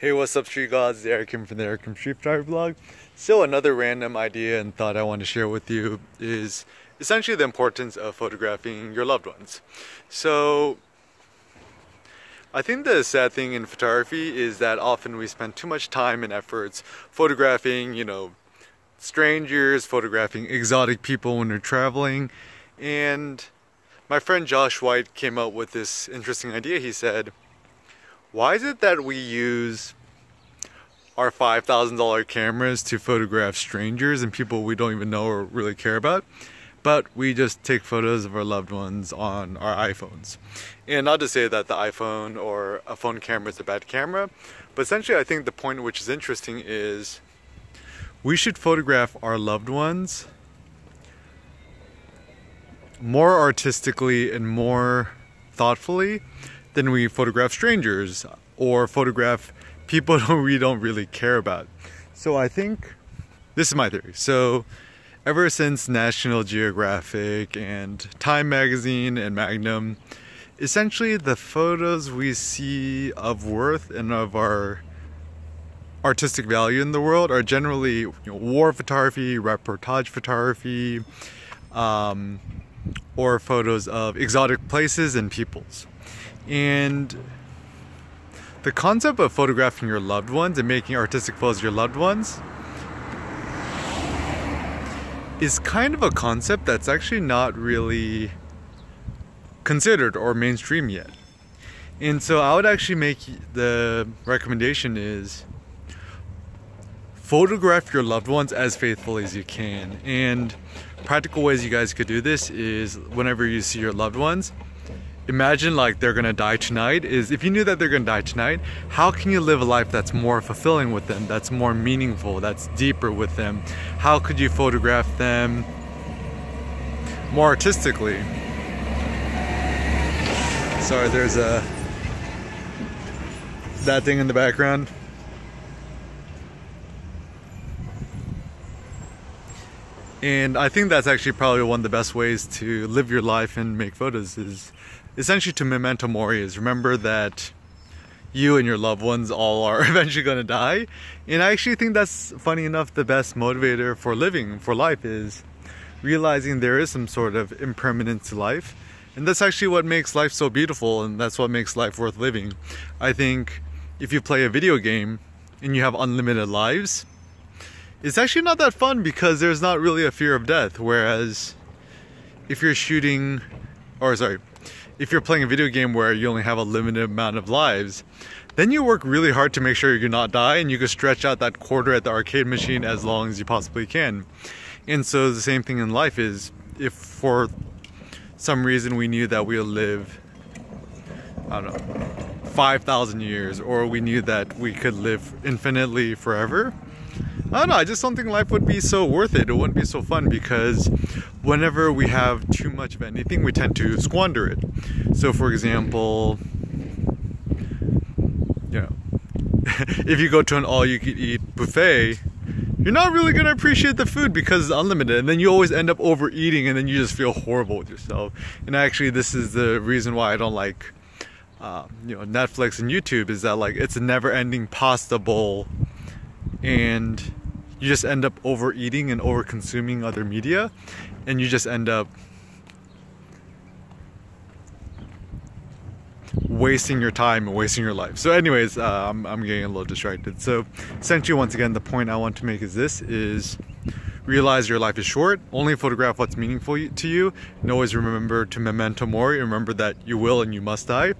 Hey, what's up, Street Gods? The Eric Kim from the Eric Kim Street Photography Blog. So another random idea and thought I want to share with you is essentially the importance of photographing your loved ones. So I think the sad thing in photography is that often we spend too much time and efforts photographing, strangers, photographing exotic people when they're traveling. And my friend Josh White came up with this interesting idea. He said, why is it that we use our $5,000 cameras to photograph strangers and people we don't even know or really care about, but we just take photos of our loved ones on our iPhones? And not to say that the iPhone or a phone camera is a bad camera, but essentially I think the point which is interesting is we should photograph our loved ones more artistically and more thoughtfully than we photograph strangers or photograph people we don't really care about. So I think this is my theory. So ever since National Geographic and Time Magazine and Magnum, essentially the photos we see of worth and of our artistic value in the world are generally war photography, reportage photography, or photos of exotic places and peoples. And the concept of photographing your loved ones and making artistic photos of your loved ones is kind of a concept that's actually not really considered or mainstream yet. And so I would actually make the recommendation is photograph your loved ones as faithfully as you can. And practical ways you guys could do this is whenever you see your loved ones, imagine like they're gonna die tonight. Is if you knew that they're gonna die tonight, how can you live a life that's more fulfilling with them, that's more meaningful, that's deeper with them? How could you photograph them more artistically? Sorry, there's that thing in the background. And I think that's actually probably one of the best ways to live your life and make photos is essentially to memento mori, is remember that you and your loved ones all are eventually going to die. And I actually think that's, funny enough, the best motivator for living, for life, is realizing there is some sort of impermanence to life. And that's actually what makes life so beautiful, and that's what makes life worth living. I think if you play a video game and you have unlimited lives, it's actually not that fun because there's not really a fear of death. Whereas if you're if you're playing a video game where you only have a limited amount of lives, then you work really hard to make sure you do not die, and you can stretch out that quarter at the arcade machine as long as you possibly can. And so the same thing in life is, if for some reason we knew that we'll live, I don't know, 5,000 years, or we knew that we could live infinitely forever, I don't know, I just don't think life would be so worth it. It wouldn't be so fun, because whenever we have too much of anything, we tend to squander it. So for example, if you go to an all-you-can-eat buffet, you're not really going to appreciate the food because it's unlimited, and then you always end up overeating, and then you just feel horrible with yourself. And actually, this is the reason why I don't like Netflix and YouTube, is that like it's a never-ending pasta bowl, and you just end up overeating and over consuming other media, and you just end up wasting your time and wasting your life. So anyways, I'm getting a little distracted. So essentially, once again, the point I want to make is this, is realize your life is short, only photograph what's meaningful to you, and always remember to memento mori, remember that you will and you must die,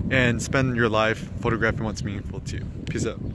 and spend your life photographing what's meaningful to you. Peace out.